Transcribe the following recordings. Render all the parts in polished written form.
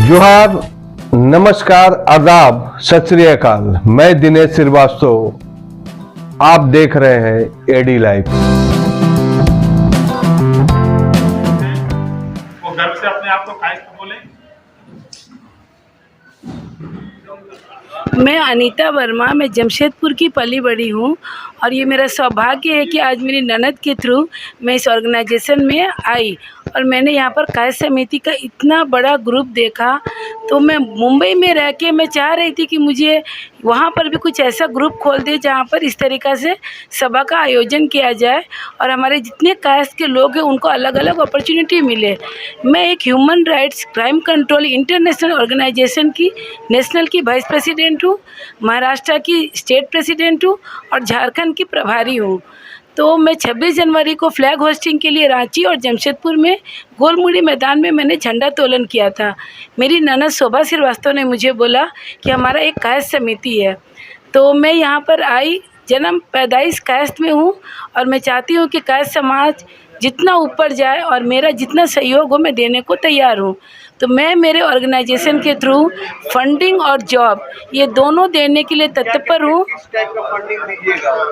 जोहार, नमस्कार, आदाब, सत श्री अकाल। मैं दिनेश श्रीवास्तव, आप देख रहे हैं एडी लाइव। वो गर्व से अपने आप को कायस्थ बोले। मैं अनीता वर्मा, मैं जमशेदपुर की पली बड़ी हूँ और ये मेरा सौभाग्य है कि आज मेरी ननद के थ्रू मैं इस ऑर्गेनाइजेशन में आई और मैंने यहाँ पर कायस्थ समिति का इतना बड़ा ग्रुप देखा। तो मैं मुंबई में रह के मैं चाह रही थी कि मुझे वहाँ पर भी कुछ ऐसा ग्रुप खोल दे जहाँ पर इस तरीक़ा से सभा का आयोजन किया जाए और हमारे जितने कायस्थ के लोग हैं उनको अलग अलग अपॉर्चुनिटी मिले। मैं एक human rights crime control international organisation की नेशनल की वाइस प्रेसिडेंट हूँ, महाराष्ट्र की स्टेट प्रेसिडेंट हूँ और झारखंड की प्रभारी हूँ। तो मैं 26 जनवरी को फ्लैग होस्टिंग के लिए रांची और जमशेदपुर में गोलमुड़ी मैदान में मैंने झंडा तोलन किया था। मेरी ननद शोभा श्रीवास्तव ने मुझे बोला कि हमारा एक कायस्थ समिति है, तो मैं यहाँ पर आई। जन्म पैदाइश कायस्थ में हूँ और मैं चाहती हूँ कि कायस्थ समाज जितना ऊपर जाए और मेरा जितना सहयोग हो मैं देने को तैयार हूँ। तो मैं मेरे ऑर्गेनाइजेशन के थ्रू फंडिंग और जॉब ये दोनों देने के लिए तत्पर हूँ।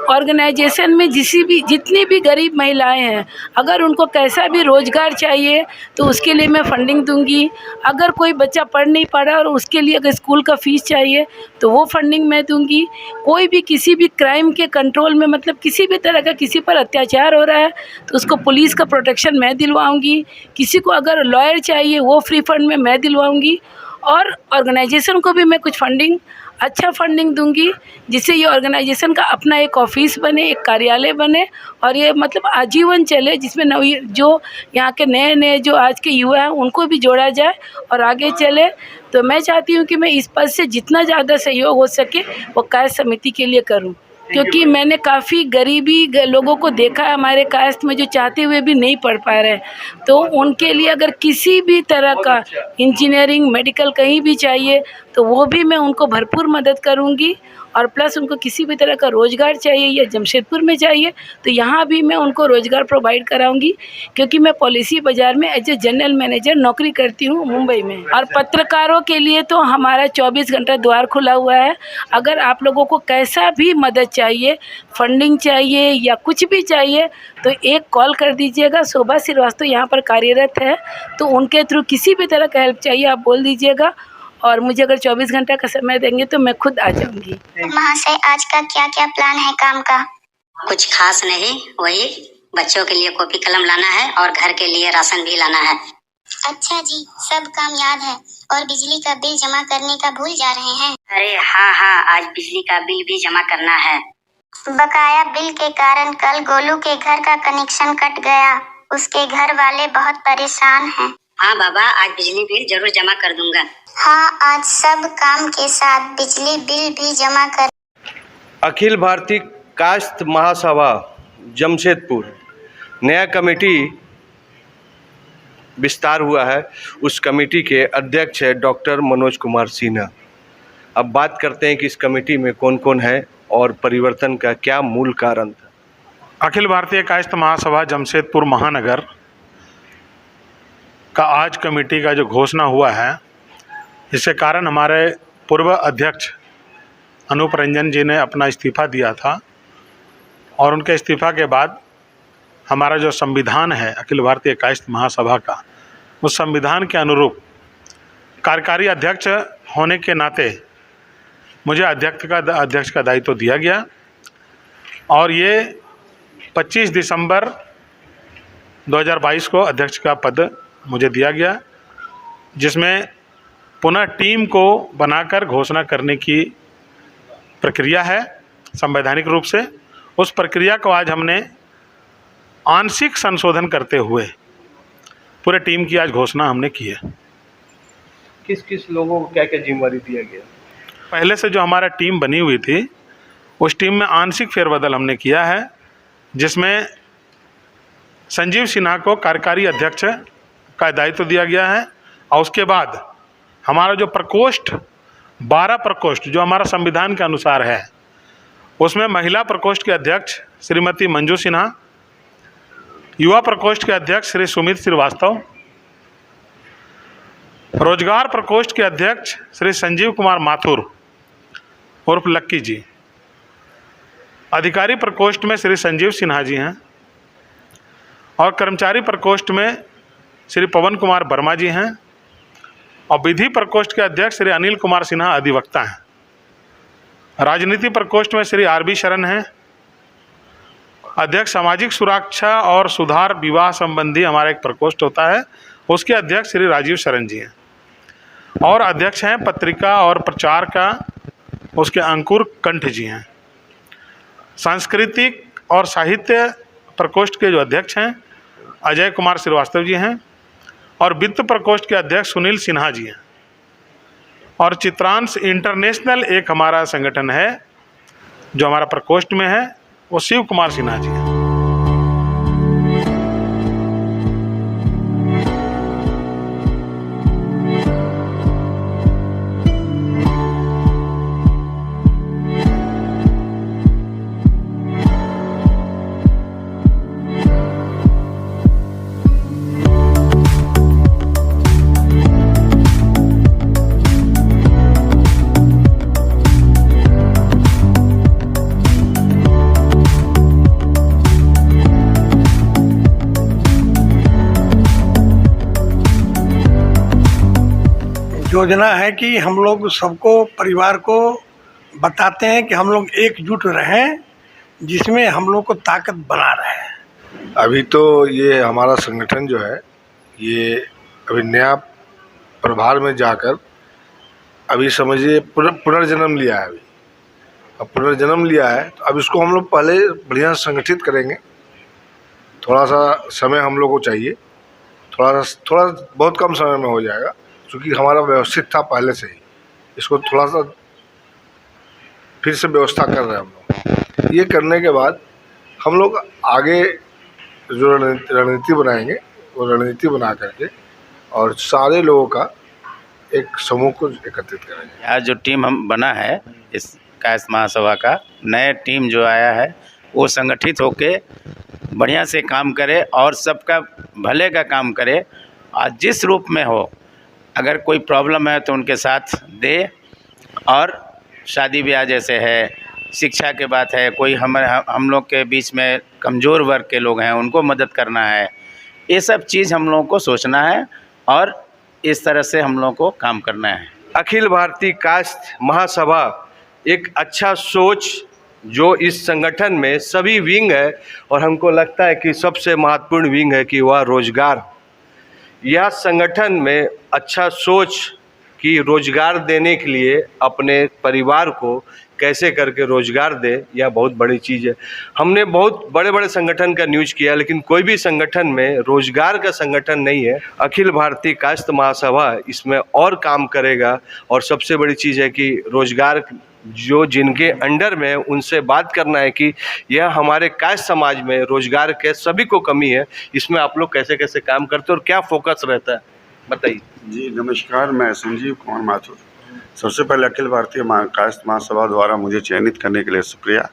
ऑर्गेनाइजेशन में जितनी भी गरीब महिलाएं हैं, अगर उनको कैसा भी रोज़गार चाहिए तो उसके लिए मैं फंडिंग दूंगी। अगर कोई बच्चा पढ़ नहीं पा रहा और उसके लिए अगर स्कूल का फ़ीस चाहिए तो वो फंडिंग मैं दूंगी। कोई भी किसी भी क्राइम के कंट्रोल में, मतलब किसी भी तरह का किसी पर अत्याचार हो रहा है तो उसको पुलिस का प्रोटेक्शन मैं दिलवाऊंगी। किसी को अगर लॉयर चाहिए वो फ्री फंड में मैं दिलवाऊंगी और ऑर्गेनाइजेशन को भी मैं कुछ फंडिंग, अच्छा फंडिंग दूंगी जिससे ये ऑर्गेनाइजेशन का अपना एक ऑफिस बने, एक कार्यालय बने और ये मतलब आजीवन चले, जिसमें जो यहाँ के नए नए जो आज के युवा हैं उनको भी जोड़ा जाए और आगे चले। तो मैं चाहती हूँ कि मैं इस पद से जितना ज़्यादा सहयोग हो सके वो कायस्थ समिति के लिए करूँ, क्योंकि मैंने काफ़ी गरीबी लोगों को देखा है हमारे कायस्थ में जो चाहते हुए भी नहीं पढ़ पा रहे हैं। तो उनके लिए अगर किसी भी तरह का इंजीनियरिंग, मेडिकल कहीं भी चाहिए तो वो भी मैं उनको भरपूर मदद करूंगी। और प्लस उनको किसी भी तरह का रोज़गार चाहिए या जमशेदपुर में चाहिए तो यहाँ भी मैं उनको रोज़गार प्रोवाइड कराऊंगी, क्योंकि मैं पॉलिसी बाज़ार में एज ए जनरल मैनेजर नौकरी करती हूँ मुंबई में। और पत्रकारों के लिए तो हमारा 24 घंटा द्वार खुला हुआ है। अगर आप लोगों को कैसा भी मदद चाहिए, फंडिंग चाहिए या कुछ भी चाहिए तो एक कॉल कर दीजिएगा। शोभा श्रीवास्तव यहाँ पर कार्यरत है, तो उनके थ्रू किसी भी तरह का हेल्प चाहिए आप बोल दीजिएगा और मुझे अगर 24 घंटा का समय देंगे तो मैं खुद आ जाऊंगी। महाशय, आज का क्या क्या प्लान है काम का? कुछ खास नहीं, वही बच्चों के लिए कॉपी कलम लाना है और घर के लिए राशन भी लाना है। अच्छा जी, सब काम याद है। और बिजली का बिल जमा करने का भूल जा रहे हैं? अरे हाँ, आज बिजली का बिल भी जमा करना है। बकाया बिल के कारण कल गोलू के घर का कनेक्शन कट गया, उसके घर वाले बहुत परेशान हैं। हाँ बाबा, आज बिजली बिल जरूर जमा कर दूंगा। हाँ, आज सब काम के साथ बिजली बिल भी जमा कर। अखिल भारतीय कायस्थ महासभा जमशेदपुर नया कमेटी विस्तार हुआ है। उस कमेटी के अध्यक्ष है डॉक्टर मनोज कुमार सिन्हा। अब बात करते हैं कि इस कमेटी में कौन कौन है और परिवर्तन का क्या मूल कारण था। अखिल भारतीय कायस्थ महासभा जमशेदपुर महानगर का आज कमेटी का जो घोषणा हुआ है, इसके कारण हमारे पूर्व अध्यक्ष अनूप रंजन जी ने अपना इस्तीफ़ा दिया था और उनके इस्तीफ़ा के बाद हमारा जो संविधान है अखिल भारतीय कायस्थ महासभा का, उस संविधान के अनुरूप कार्यकारी अध्यक्ष होने के नाते मुझे अध्यक्ष का दायित्व दिया गया और ये 25 दिसंबर 2022 को अध्यक्ष का पद मुझे दिया गया, जिसमें पुनः टीम को बनाकर घोषणा करने की प्रक्रिया है संवैधानिक रूप से। उस प्रक्रिया को आज हमने आंशिक संशोधन करते हुए पूरे टीम की आज घोषणा हमने की है। किस किस लोगों को क्या क्या जिम्मेदारी दिया गया? पहले से जो हमारा टीम बनी हुई थी उस टीम में आंशिक फेरबदल हमने किया है, जिसमें संजीव सिन्हा को कार्यकारी अध्यक्ष का दायित्व दिया गया है और उसके बाद हमारा जो प्रकोष्ठ 12 प्रकोष्ठ जो हमारा संविधान के अनुसार है, उसमें महिला प्रकोष्ठ के अध्यक्ष श्रीमती मंजू सिन्हा, युवा प्रकोष्ठ के अध्यक्ष श्री सुमित श्रीवास्तव, रोजगार प्रकोष्ठ के अध्यक्ष श्री संजीव कुमार माथुर उर्फ लक्की जी। अधिकारी प्रकोष्ठ में श्री संजीव सिन्हा जी हैं और कर्मचारी प्रकोष्ठ में श्री पवन कुमार वर्मा जी हैं और विधि प्रकोष्ठ के अध्यक्ष श्री अनिल कुमार सिन्हा अधिवक्ता हैं। राजनीति प्रकोष्ठ में श्री आर बी शरण हैं। अध्यक्ष सामाजिक सुरक्षा और सुधार विवाह संबंधी हमारा एक प्रकोष्ठ होता है, उसके अध्यक्ष श्री राजीव शरण जी हैं और अध्यक्ष हैं पत्रिका और प्रचार का उसके अंकुर कंठ जी हैं। सांस्कृतिक और साहित्य प्रकोष्ठ के जो अध्यक्ष हैं अजय कुमार श्रीवास्तव जी हैं और वित्त प्रकोष्ठ के अध्यक्ष सुनील सिन्हा जी हैं और चित्रांश इंटरनेशनल एक हमारा संगठन है जो हमारा प्रकोष्ठ में है, वो शिव कुमार सिन्हा जी हैं। योजना है कि हम लोग सबको परिवार को बताते हैं कि हम लोग एकजुट रहें, जिसमें हम लोग को ताकत बना रहे। अभी तो ये हमारा संगठन जो है ये अभी नया प्रभार में जाकर अभी समझिए पुनर्जन्म लिया है। अभी अब पुनर्जन्म लिया है तो अब इसको हम लोग पहले बढ़िया संगठित करेंगे। थोड़ा सा समय हम लोग को चाहिए, थोड़ा बहुत कम समय में हो जाएगा क्योंकि हमारा व्यवस्थित था पहले से ही। इसको थोड़ा सा फिर से व्यवस्था कर रहे हैं हम लोग। ये करने के बाद हम लोग आगे जो रणनीति बनाएंगे वो रणनीति बना करके और सारे लोगों का एक समूह को एकत्रित करेंगे। आज जो टीम हम बना है इस कायस्थ महासभा का, नया टीम जो आया है वो संगठित होके बढ़िया से काम करे और सबका भले का काम करे। आज जिस रूप में हो, अगर कोई प्रॉब्लम है तो उनके साथ दे, और शादी ब्याह जैसे है, शिक्षा के बात है, कोई हम लोग के बीच में कमज़ोर वर्ग के लोग हैं उनको मदद करना है, ये सब चीज़ हम लोगों को सोचना है और इस तरह से हम लोगों को काम करना है। अखिल भारतीय कायस्थ महासभा एक अच्छा सोच जो इस संगठन में सभी विंग है और हमको लगता है कि सबसे महत्वपूर्ण विंग है कि वह रोजगार। यह संगठन में अच्छा सोच कि रोजगार देने के लिए अपने परिवार को कैसे करके रोजगार दे, यह बहुत बड़ी चीज़ है। हमने बहुत बड़े बड़े संगठन का न्यूज़ किया लेकिन कोई भी संगठन में रोजगार का संगठन नहीं है। अखिल भारतीय कायस्थ महासभा इसमें और काम करेगा और सबसे बड़ी चीज़ है कि रोजगार जो जिनके अंडर में है उनसे बात करना है कि यह हमारे कायस्थ समाज में रोजगार के सभी को कमी है, इसमें आप लोग कैसे कैसे काम करते हैं और क्या फोकस रहता है, बताइए। जी नमस्कार, मैं संजीव कुमार माथुर। सबसे पहले अखिल भारतीय कायस्थ महासभा द्वारा मुझे चयनित करने के लिए शुक्रिया।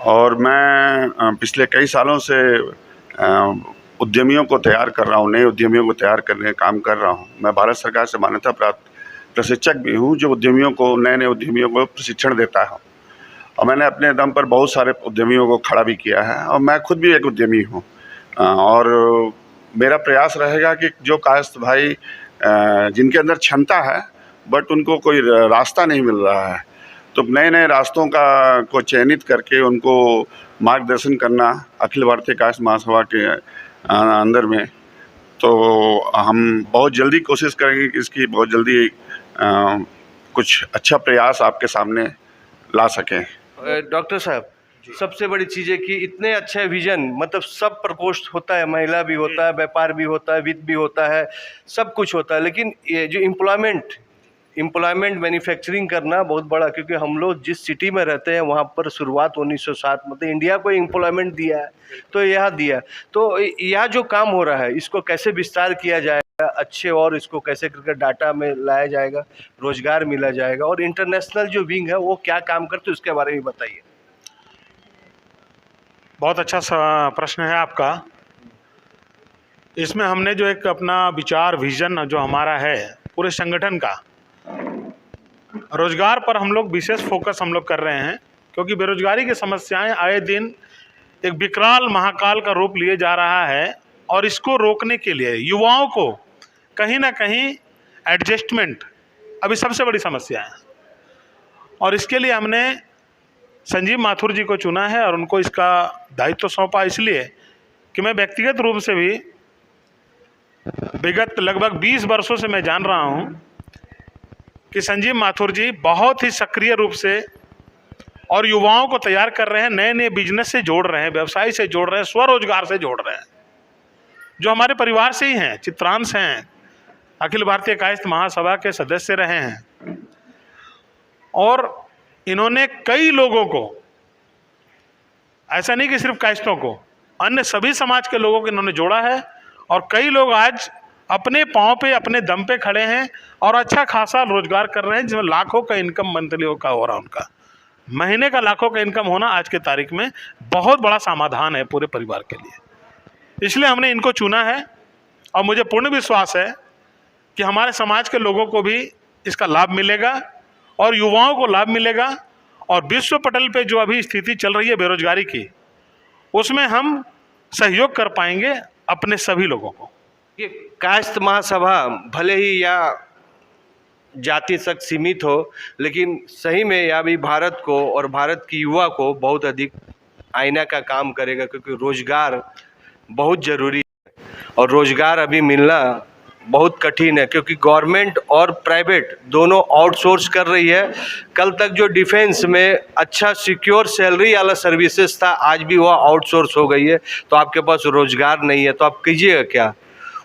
और मैं पिछले कई सालों से उद्यमियों को तैयार कर रहा हूँ, नए उद्यमियों को तैयार करने का काम कर रहा हूँ। मैं भारत सरकार से मान्यता प्राप्त प्रशिक्षक भी हूँ जो उद्यमियों को, नए उद्यमियों को प्रशिक्षण देता है और मैंने अपने दम पर बहुत सारे उद्यमियों को खड़ा भी किया है और मैं खुद भी एक उद्यमी हूँ। और मेरा प्रयास रहेगा कि जो कायस्थ भाई जिनके अंदर क्षमता है बट उनको कोई रास्ता नहीं मिल रहा है, तो नए रास्तों को चयनित करके उनको मार्गदर्शन करना अखिल भारतीय कायस्थ महासभा के अंदर में। तो हम बहुत जल्दी कोशिश करेंगे कि इसकी बहुत जल्दी कुछ अच्छा प्रयास आपके सामने ला सकें। डॉक्टर साहब, सबसे बड़ी चीज़ है कि इतने अच्छे विजन, मतलब सब प्रकोष्ठ होता है, महिला भी होता है, व्यापार भी होता है, वित्त भी होता है, सब कुछ होता है, लेकिन ये जो एम्प्लॉयमेंट मैन्युफैक्चरिंग करना बहुत बड़ा, क्योंकि हम लोग जिस सिटी में रहते हैं वहाँ पर शुरुआत 1907 मतलब इंडिया को एम्प्लॉयमेंट दिया है, तो यह दिया। तो यह जो काम हो रहा है इसको कैसे विस्तार किया जाएगा अच्छे, और इसको कैसे करके डाटा में लाया जाएगा, रोजगार मिला जाएगा, और इंटरनेशनल जो विंग है वो क्या काम करते हैं उसके बारे में बताइए। बहुत अच्छा प्रश्न है आपका। इसमें हमने जो एक अपना विचार विजन जो हमारा है पूरे संगठन का, रोजगार पर हम लोग विशेष फोकस हम लोग कर रहे हैं, क्योंकि बेरोजगारी की समस्याएं आए दिन एक विकराल महाकाल का रूप लिए जा रहा है और इसको रोकने के लिए युवाओं को कहीं ना कहीं एडजस्टमेंट अभी सबसे बड़ी समस्या है। और इसके लिए हमने संजीव माथुर जी को चुना है और उनको इसका दायित्व सौंपा, इसलिए कि मैं व्यक्तिगत रूप से भी विगत लगभग 20 वर्षों से मैं जान रहा हूं कि संजीव माथुर जी बहुत ही सक्रिय रूप से और युवाओं को तैयार कर रहे हैं, नए नए बिजनेस से जोड़ रहे हैं, व्यवसाय से जोड़ रहे हैं, स्वरोजगार से जोड़ रहे हैं, जो हमारे परिवार से ही हैं। चित्रांश हैं, अखिल भारतीय कायस्थ महासभा के सदस्य रहे हैं और इन्होंने कई लोगों को, ऐसा नहीं कि सिर्फ कायस्थों को, अन्य सभी समाज के लोगों को इन्होंने जोड़ा है और कई लोग आज अपने पांव पे अपने दम पे खड़े हैं और अच्छा खासा रोजगार कर रहे हैं, जिसमें लाखों का इनकम मंथली का हो रहा है। उनका महीने का लाखों का इनकम होना आज के तारीख में बहुत बड़ा समाधान है पूरे परिवार के लिए। इसलिए हमने इनको चुना है और मुझे पूर्ण विश्वास है कि हमारे समाज के लोगों को भी इसका लाभ मिलेगा और युवाओं को लाभ मिलेगा और विश्व पटल पे जो अभी स्थिति चल रही है बेरोजगारी की, उसमें हम सहयोग कर पाएंगे अपने सभी लोगों को। ये कायस्थ महासभा भले ही या जाति तक सीमित हो, लेकिन सही में यह भी भारत को और भारत की युवा को बहुत अधिक आईना का काम करेगा, क्योंकि रोजगार बहुत ज़रूरी है और रोजगार अभी मिलना बहुत कठिन है, क्योंकि गवर्नमेंट और प्राइवेट दोनों आउटसोर्स कर रही है। कल तक जो डिफेंस में अच्छा सिक्योर सैलरी वाला सर्विसेज था, आज भी वह आउटसोर्स हो गई है। तो आपके पास रोजगार नहीं है तो आप कीजिएगा क्या?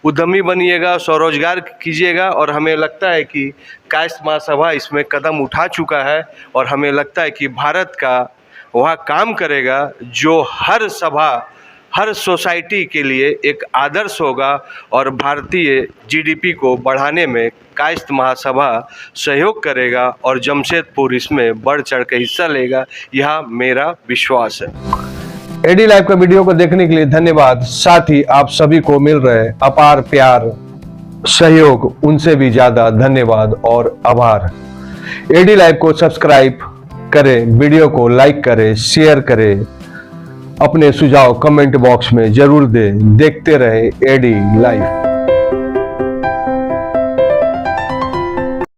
उद्यमी बनिएगा, स्वरोजगार कीजिएगा। और हमें लगता है कि कायस्थ महासभा इसमें कदम उठा चुका है और हमें लगता है कि भारत का वह काम करेगा जो हर सभा, हर सोसाइटी के लिए एक आदर्श होगा और भारतीय जीडीपी को बढ़ाने में कायस्थ महासभा सहयोग करेगा और जमशेदपुर इसमें बढ़ चढ़ के हिस्सा लेगा, यह मेरा विश्वास है। एडी लाइव का वीडियो को देखने के लिए धन्यवाद। साथ ही आप सभी को मिल रहे अपार प्यार, सहयोग, उनसे भी ज्यादा धन्यवाद और आभार। एडी लाइव को सब्सक्राइब करें, वीडियो को लाइक करें, शेयर करें, अपने सुझाव कमेंट बॉक्स में जरूर दें। देखते रहे एडी लाइव।